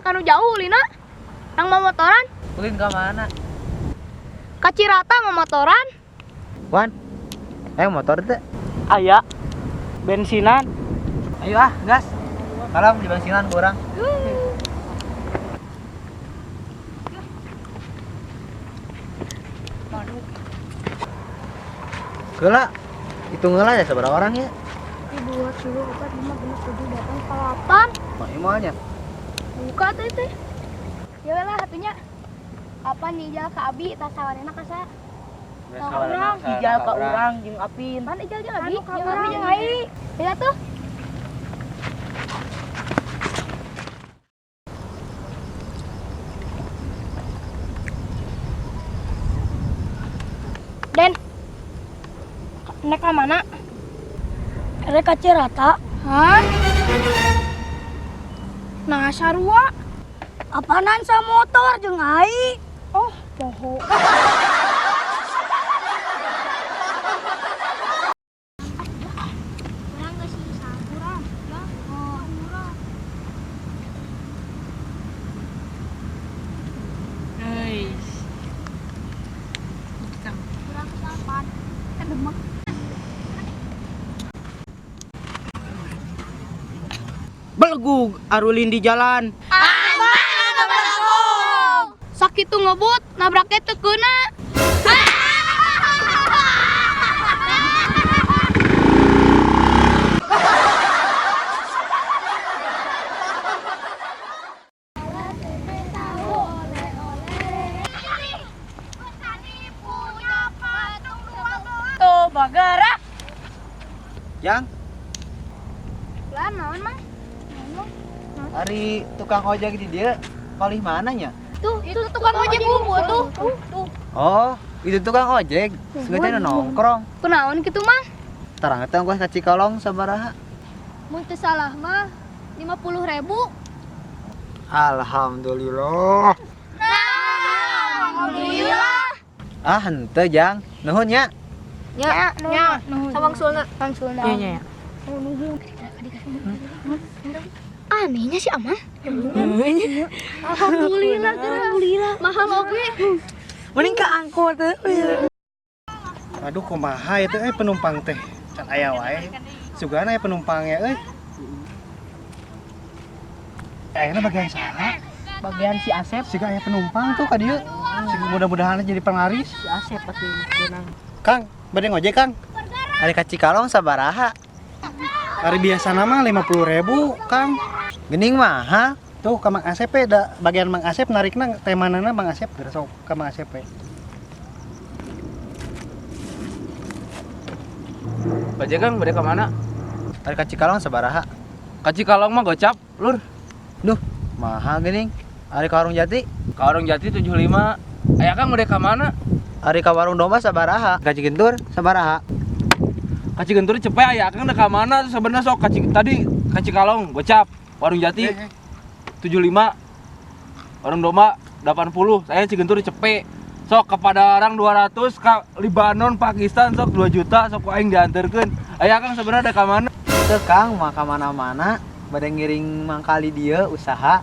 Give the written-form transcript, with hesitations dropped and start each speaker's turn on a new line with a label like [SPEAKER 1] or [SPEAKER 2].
[SPEAKER 1] kanu jauh Lina. Nang mau motoran?
[SPEAKER 2] Ulin ke mana?
[SPEAKER 1] Ka Cirata mau motoran?
[SPEAKER 2] Wan, ayo motor teh.
[SPEAKER 3] Aya bensinan.
[SPEAKER 2] Ayo gas. Kalau di bensinan kurang. Gila, hitung lah ya seberapa orang ya?
[SPEAKER 1] 1, 2, 3, 4, 5, 6, 7, 8, 8.
[SPEAKER 2] Mau imalnya?
[SPEAKER 1] Buka teh. Ya lah hatunya. Apa nih ijal ka abi tas sawanena ka sa?
[SPEAKER 3] Orang ijal ka urang jeung Apin.
[SPEAKER 1] Pan ijal jeung abi, jeung abi jeung ai. Ya tuh. Den. Nek ka mana? Rek ka Cirata. Hah? Nah, sarua. Apaanan sa motor jeung ai? Oh, poho. Kurang geus sisa kurang. Ya, oh, kurang.
[SPEAKER 3] Guys.
[SPEAKER 1] Kurang kesapan. Kan demek.
[SPEAKER 3] Belgug arulin di jalan.
[SPEAKER 1] Sakit tuh ngebut, nabraknya teu keuna.
[SPEAKER 3] Tuh bagara.
[SPEAKER 2] Yang
[SPEAKER 1] Lah naon mah?
[SPEAKER 2] hari tukang ojek di dia palih mananya?
[SPEAKER 1] Tuh, itu tukang ojek unggul tuh. Tuh.
[SPEAKER 2] Oh, itu tukang ojek. Segatnya nongkrong.
[SPEAKER 1] Kunaon kitu mah?
[SPEAKER 2] Tarang eta gua ka Cikalong sabaraha?
[SPEAKER 1] Mun teu salah mah 50.000.
[SPEAKER 2] Alhamdulillah.
[SPEAKER 1] Alhamdulillah.
[SPEAKER 2] Ah, henteu Jang. Nuhun nya.
[SPEAKER 1] Ya, nuhun. Sawangsulna. Sawangsulna.
[SPEAKER 3] Iya.
[SPEAKER 1] Nuhun. Anehnya si Aman. Alhamdulillah, alhamdulillah. Mahal oge.
[SPEAKER 3] Mending ka angkot teh.
[SPEAKER 4] Aduh kumaha itu penumpang teh can aya wae sugana aya penumpangnya ayeuna bagian saha
[SPEAKER 3] Bagian si Asep.
[SPEAKER 4] siga aya penumpang tuh ka dieu siga mudah-mudahan jadi penglaris
[SPEAKER 3] Si Asep pasti benang.
[SPEAKER 4] Kang bade ngojek Kang
[SPEAKER 2] Ari ka Cikalong sabaraha?
[SPEAKER 4] hari biasa nama 50.000 Kang
[SPEAKER 2] Geuning mahal.
[SPEAKER 4] tuh ka Mang Asep da bagian Mang Asep narikna teh manana Mang Asep geus sok ka Mang Asep we.
[SPEAKER 5] Bajak Kang, bade ka mana?
[SPEAKER 2] Ari ka Cikalong sabaraha?
[SPEAKER 5] Ka Cikalong mah gocap, Lur.
[SPEAKER 2] Duh, mahal geuning. Ari ka Warung Jati?
[SPEAKER 5] Ka Warung Jati 75. Aya Kang bade ka mana?
[SPEAKER 2] Ari ka Warung Domba sabaraha? Ka Cigentur sabaraha?
[SPEAKER 5] Ka Cigentur cepet aya Kang da ka mana sebenarnya sok tadi ka Cikalong gocap. Warung Jati 75. Warung Domba 80. Saya Cigentur cepet. Sok kepada orang 200 ka Libanon, Pakistan sok 2 juta sok aing dianterkeun. Aya Kang sebenarnya da ka mana?
[SPEAKER 2] Teu Kang, mah ka mana-mana bade ngiring mangkali dieu usaha.